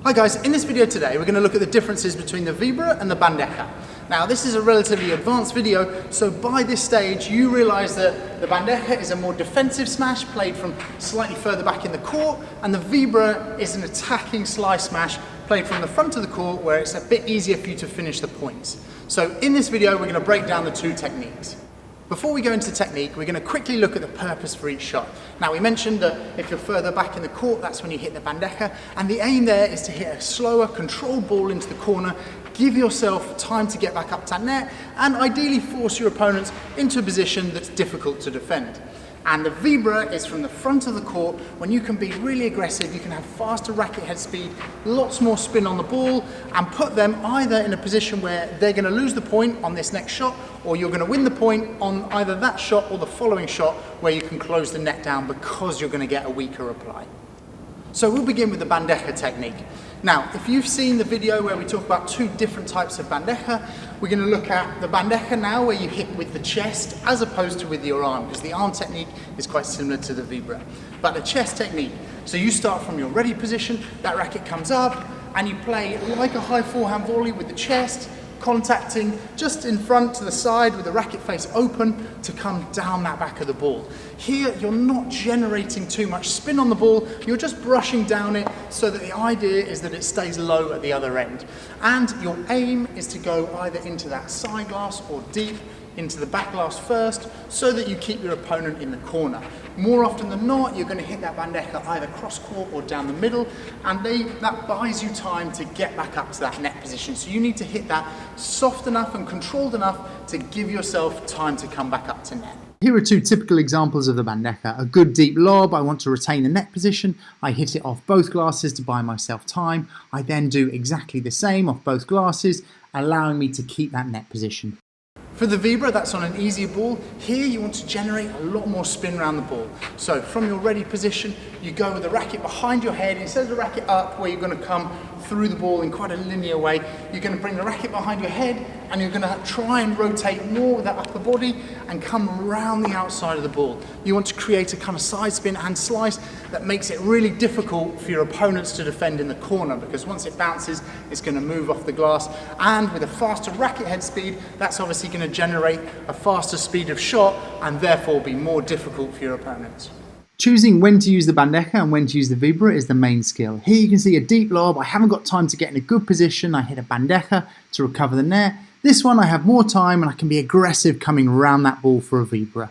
Hi guys, in this video today we're going to look at the differences between the Vibora and the Bandeja. Now this is a relatively advanced video, so by this stage you realise that the Bandeja is a more defensive smash played from slightly further back in the court, and the Vibora is an attacking slice smash played from the front of the court where it's a bit easier for you to finish the points. So in this video we're going to break down the two techniques. Before we go into technique, we're going to quickly look at the purpose for each shot. Now we mentioned that if you're further back in the court, that's when you hit the Bandeja, and the aim there is to hit a slower, controlled ball into the corner, give yourself time to get back up to net, and ideally force your opponents into a position that's difficult to defend. And the Vibora is from the front of the court when you can be really aggressive, you can have faster racket head speed, lots more spin on the ball, and put them either in a position where they're going to lose the point on this next shot, or you're going to win the point on either that shot or the following shot where you can close the net down because you're going to get a weaker reply. So we'll begin with the Bandeja technique. Now, if you've seen the video where we talk about two different types of Bandeja, we're going to look at the Bandeja now where you hit with the chest as opposed to with your arm, because the arm technique is quite similar to the Vibora. But the chest technique, so you start from your ready position, that racket comes up, and you play like a high forehand volley with the chest, contacting just in front to the side with the racket face open to come down that back of the ball. Here you're not generating too much spin on the ball, you're just brushing down it so that the idea is that it stays low at the other end. And your aim is to go either into that side glass or deep into the back glass first so that you keep your opponent in the corner. More often than not, you're going to hit that Bandeja either cross court or down the middle, and that buys you time to get back up to that net position. So you need to hit that soft enough and controlled enough to give yourself time to come back up to net. Here are two typical examples of the Bandeja. A good deep lob, I want to retain the net position, I hit it off both glasses to buy myself time. I then do exactly the same off both glasses, allowing me to keep that net position. For the Vibora, that's on an easier ball. Here you want to generate a lot more spin around the ball. So from your ready position, you go with the racket behind your head. Instead of the racket up, where you're going to come through the ball in quite a linear way, you're going to bring the racket behind your head and you're going to try and rotate more with that upper body and come around the outside of the ball. You want to create a kind of side spin and slice that makes it really difficult for your opponents to defend in the corner, because once it bounces, it's going to move off the glass. And with a faster racket head speed, that's obviously going to generate a faster speed of shot and therefore be more difficult for your opponents. Choosing when to use the Bandeja and when to use the Vibora is the main skill. Here you can see a deep lob, I haven't got time to get in a good position, I hit a Bandeja to recover the net. This one I have more time and I can be aggressive coming around that ball for a Vibora.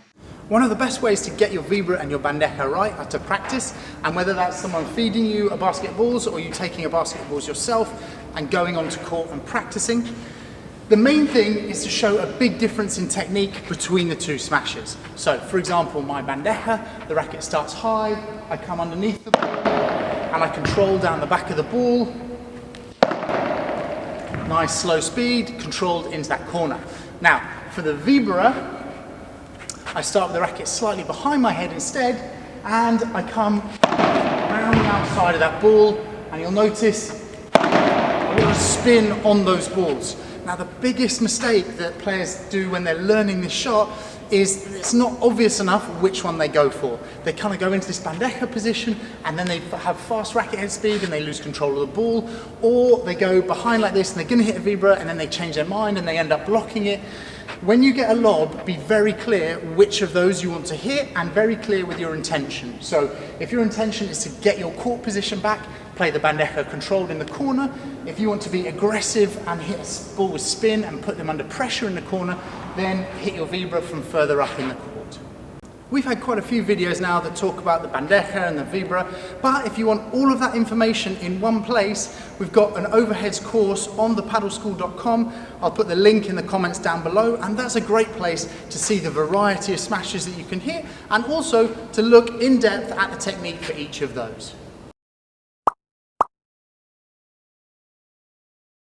One of the best ways to get your Vibora and your Bandeja right are to practice, and whether that's someone feeding you a basket of balls or you taking a basket of balls yourself and going onto court and practicing. The main thing is to show a big difference in technique between the two smashes. So for example, my Bandeja, the racket starts high, I come underneath the ball and I control down the back of the ball. Nice slow speed, controlled into that corner. Now for the Vibora, I start with the racket slightly behind my head instead, and I come around the outside of that ball, and you'll notice a lot of spin on those balls. Now the biggest mistake that players do when they're learning this shot is it's not obvious enough which one they go for. They kind of go into this Bandeja position and then they have fast racket head speed and they lose control of the ball, or they go behind like this and they're going to hit a Vibora and then they change their mind and they end up blocking it. When you get a lob, be very clear which of those you want to hit and very clear with your intention. So if your intention is to get your court position back, play the Bandeja controlled in the corner. If you want to be aggressive and hit a ball with spin and put them under pressure in the corner, then hit your Vibora from further up in the court. We've had quite a few videos now that talk about the Bandeja and the Vibora, but if you want all of that information in one place, we've got an overheads course on thepadelschool.com. I'll put the link in the comments down below, and that's a great place to see the variety of smashes that you can hit and also to look in depth at the technique for each of those.